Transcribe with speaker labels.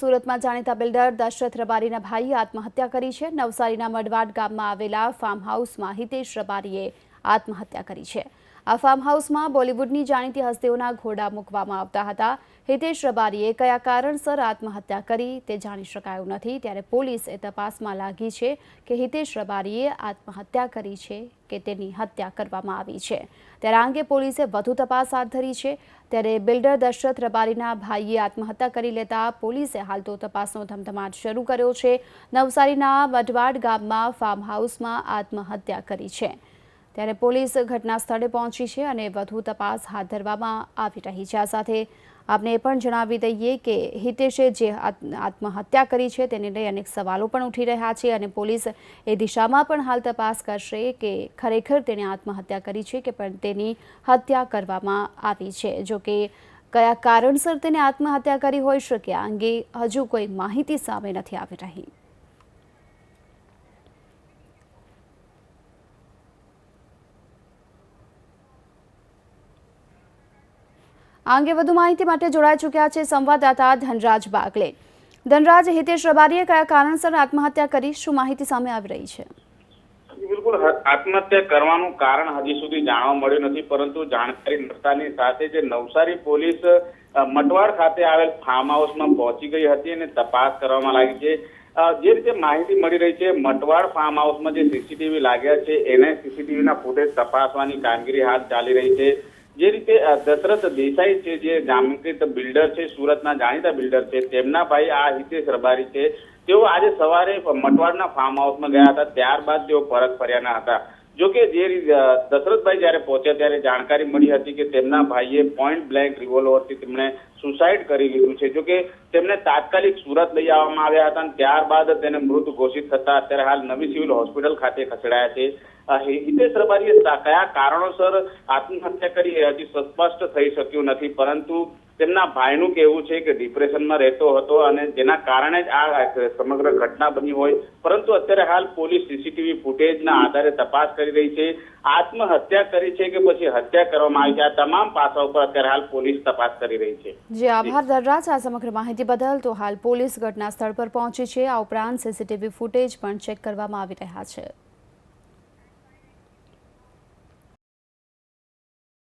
Speaker 1: સુરતમાં જાણીતા બિલ્ડર દશરથ રબારીના ભાઈએ આત્મહત્યા કરી છે। નવસારીના મડવાડ ગામમાં આવેલા ફાર્મ હાઉસમાં હિતેશ રબારીએ આત્મહત્યા કરી છે। આ ફાર્મ હાઉસમાં બોલિવૂડની જાણીતી હસ્તીઓના ઘોડા મૂકવામાં આવતા હતા। હિતેશ રબારીએ કયા કારણસર આત્મહત્યા કરી તે જાણી શકાયું નથી, ત્યારે પોલીસ એ તપાસમાં લાગી છે કે હિતેશ રબારીએ આત્મહત્યા કરી છે કે તેની હત્યા કરવામાં આવી છે। ત્યારે આ અંગે પોલીસે વધુ તપાસ હાથ ધરી છે। ત્યારે બિલ્ડર દશરથ રબારીના ભાઈએ આત્મહત્યા કરી લેતા પોલીસે હાલ તો તપાસનો ધમધમાટ શરૂ કર્યો છે। નવસારીના મડવાડ ગામમાં ફાર્મ હાઉસમાં આત્મહત્યા કરી છે। ત્યારે પોલીસ ઘટના સ્થળે પહોંચી છે અને વધુ તપાસ હાથ ધરવામાં આવી રહી છે। આ સાથે આપને એ પણ જણાવી દઈએ કે હિતેશે જે આત્મહત્યા કરી છે તેને લઈ અનેક સવાલો પણ ઉઠી રહ્યા છે અને પોલીસ એ દિશામાં પણ હાલ તપાસ કરશે કે ખરેખર તેણે આત્મહત્યા કરી છે કે પણ તેની હત્યા કરવામાં આવી છે। જો કે કયા કારણસર તેને આત્મહત્યા કરી હોઈ શકે આ અંગે હજુ કોઈ માહિતી સામે નથી આવી રહી। આ અંગે વધુ માહિતી માટે જોડાઈ ચૂક્યા છે સંવાદદાતા ધનરાજ બાગલે। ધનરાજ, હિતેશ રબારીએ કયા કારણસર આત્મહત્યા કરી, શું માહિતી સામે આવી રહી છે?
Speaker 2: બિલકુલ, આત્મહત્યા કરવાનું કારણ હજી સુધી જાણવા મળ્યું નથી, પરંતુ જાણકારી મળતાની સાથે જે નવસારી પોલીસ મટવાડ ખાતે આવેલ ફાર્મ હાઉસમાં પહોંચી ગઈ હતી અને તપાસ કરવામાં લાગી છે। જે રીતે માહિતી મળી રહી છે, મટવાડ ફાર્મ હાઉસમાં જે સીસીટીવી લાગ્યા છે એને સીસીટીવીના ફૂટેજ તપાસવાની કામગીરી હાથ ચાલી રહી છે। જે રીતે દશરથ દેસાઈ છે, જે નામાંકિત બિલ્ડર છે, સુરતના જાણીતા બિલ્ડર છે, તેમના ભાઈ આ હિતેશ રબારી છે, તેઓ આજે સવારે મટવાડના ફાર્મ હાઉસમાં ગયા હતા। ત્યારબાદ તેઓ પરત ફર્યાના હતા। જોકે જે દશરથભાઈ જયારે પહોંચ્યા ત્યારે જાણકારી મળી હતી કે તેમના ભાઈએ પોઈન્ટ બ્લેન્ક રિવોલ્વરથી તેમણે સુસાઇડ કરી લીધું છે। જોકે તેમને તાત્કાલિક સુરત લઈ આવવામાં આવ્યા હતા અને ત્યારબાદ તેને મૃત ઘોષિત થતા અત્યારે હાલ નવી સિવિલ હોસ્પિટલ ખાતે ખસેડાયા છે। હિતેશ રબારીએ કયા કારણોસર આત્મહત્યા કરી હજી સ્પષ્ટ થઈ શક્યું નથી, પરંતુ તેમના ભાઈનું કહેવું છે કે ડિપ્રેશનમાં રહેતો હતો અને જેના કારણે જ આ સમગ્ર ઘટના બની હોય। પરંતુ અત્યારે હાલ પોલીસ સીસીટીવી ફૂટેજના આધારે તપાસ કરી રહી છે। આત્મહત્યા કરી છે કે પછી હત્યા કરવામાં આવી છે, આ તમામ પાસાઓ પર અત્યારે હાલ પોલીસ તપાસ કરી રહી છે।
Speaker 1: જી આભાર ધનરાજ આ સમગ્ર માહિતી બદલ। તો હાલ પોલીસ ઘટના સ્થળ પર પહોંચી છે। આ ઉપરાંત સીસીટીવી ફૂટેજ પણ ચેક કરવામાં આવી રહ્યા છે।